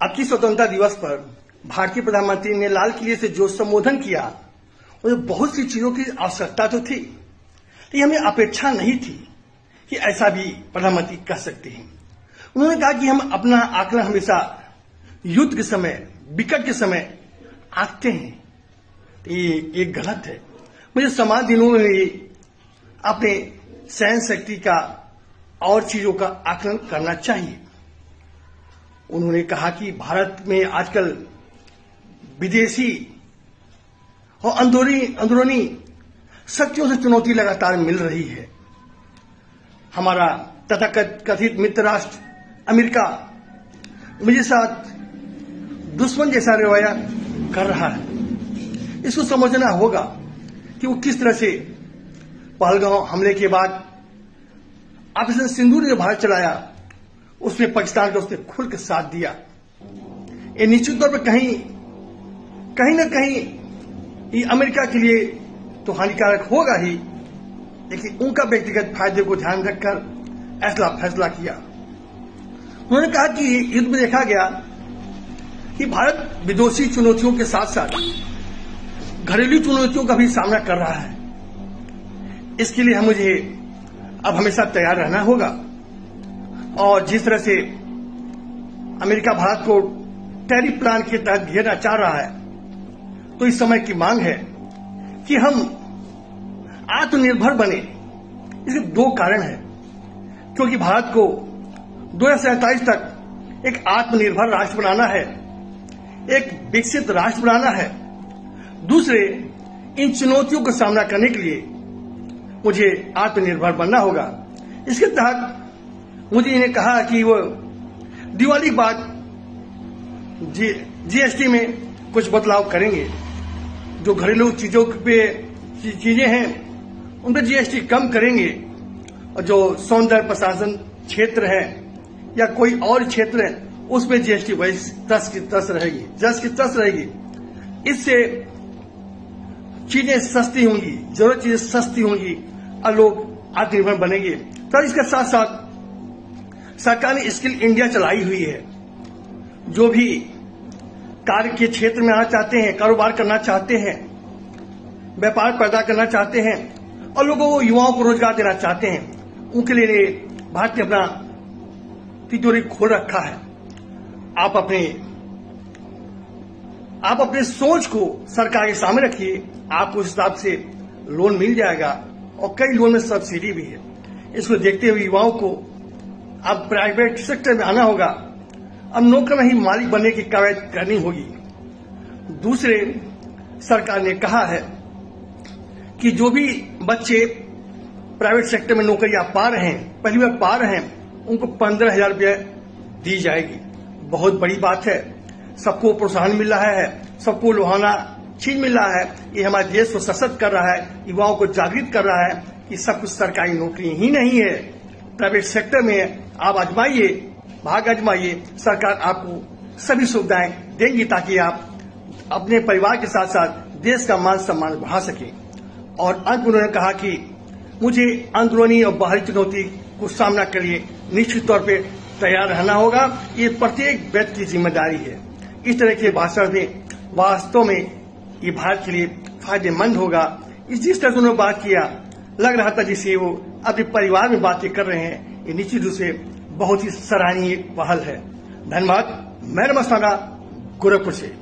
अब की स्वतंत्रता दिवस पर भारतीय प्रधानमंत्री ने लाल किले से जो संबोधन किया, उसमें बहुत सी चीजों की आवश्यकता तो थी, लेकिन हमें अपेक्षा नहीं थी कि ऐसा भी प्रधानमंत्री कह सकते हैं। उन्होंने कहा कि हम अपना आकलन हमेशा युद्ध के समय, विकट के समय आंकते हैं, तो ये गलत है। मुझे समान दिनों में अपने सहन शक्ति का और चीजों का आकलन करना चाहिए। उन्होंने कहा कि भारत में आजकल विदेशी और अंदरूनी शक्तियों से चुनौती लगातार मिल रही है। हमारा तथाकथित मित्र राष्ट्र अमेरिका मुझे साथ दुश्मन जैसा रवैया कर रहा है। इसको समझना होगा कि वो किस तरह से पहलगांव हमले के बाद ऑपरेशन सिंदूर जो भारत चलाया, उसमें पाकिस्तान का उसने खुल के साथ दिया। ये निश्चित तौर पर कहीं न कहीं ये अमेरिका के लिए तो हानिकारक होगा ही, लेकिन उनका व्यक्तिगत फायदे को ध्यान रखकर ऐसा फैसला किया। उन्होंने कहा कि युद्ध में देखा गया कि भारत विदेशी चुनौतियों के साथ साथ घरेलू चुनौतियों का भी सामना कर रहा है। इसके लिए मुझे अब हमेशा तैयार रहना होगा और जिस तरह से अमेरिका भारत को टैरिफ प्लान के तहत घेरना चाह रहा है, तो इस समय की मांग है कि हम आत्मनिर्भर बने। इसके दो कारण हैं, क्योंकि भारत को 2047 तक एक आत्मनिर्भर राष्ट्र बनाना है, एक विकसित राष्ट्र बनाना है। दूसरे, इन चुनौतियों का सामना करने के लिए मुझे आत्मनिर्भर बनना होगा। इसके तहत मुझे इन्हें कहा कि वो दिवाली के बाद जीएसटी में कुछ बदलाव करेंगे। जो घरेलू चीजों पे चीजें हैं उन पर जीएसटी कम करेंगे, और जो सौंदर्य प्रशासन क्षेत्र है या कोई और क्षेत्र है उसमें जीएसटी वही तस की तस रहेगी। इससे चीजें सस्ती होंगी, जरूरत चीजें सस्ती होंगी और लोग आत्मनिर्भर बनेंगे। तो इसके साथ साथ सरकार ने स्किल इंडिया चलाई हुई है। जो भी कार्य के क्षेत्र में आना चाहते हैं, कारोबार करना चाहते हैं, व्यापार पैदा करना चाहते हैं और लोगों को, युवाओं को रोजगार देना चाहते हैं, उनके लिए भारत ने अपना तिजोरी खोल रखा है। आप अपने सोच को सरकार के सामने रखिए, आपको उस हिसाब से लोन मिल जाएगा और कई लोन में सब्सिडी भी है। इसको देखते हुए युवाओं को अब प्राइवेट सेक्टर में आना होगा। अब नौकर नहीं, मालिक बनने की कवायद करनी होगी। दूसरे, सरकार ने कहा है कि जो भी बच्चे प्राइवेट सेक्टर में नौकरियां पा रहे हैं, पहली बार पा रहे हैं, उनको 15,000 रुपये दी जाएगी। बहुत बड़ी बात है। सबको प्रोत्साहन मिल रहा है, सबको लुभावना चीज मिल रहा है। ये हमारे देश को सशक्त कर रहा है, युवाओं को जागृत कर रहा है कि सब कुछ सरकारी नौकरी ही नहीं है, प्राइवेट सेक्टर में है। आप आजमाइए, भाग आजमाइए, सरकार आपको सभी सुविधाएं देंगी ताकि आप अपने परिवार के साथ साथ देश का मान सम्मान बढ़ा सकें। और अंत में उन्होंने कहा कि मुझे अंदरूनी और बाहरी चुनौती को सामना के लिए निश्चित तौर पर तैयार रहना होगा। ये प्रत्येक व्यक्ति की जिम्मेदारी है। इस तरह के भाषण में वास्तव में ये भारत के लिए फायदेमंद होगा। जिस तरह से उन्होंने बात किया, लग रहा था जिसे वो अपने परिवार में बातें कर रहे हैं। ये निश्चित रूप से बहुत ही सराहनीय पहल है। धन्यवाद। मैं मस्ताना, गोरखपुर से।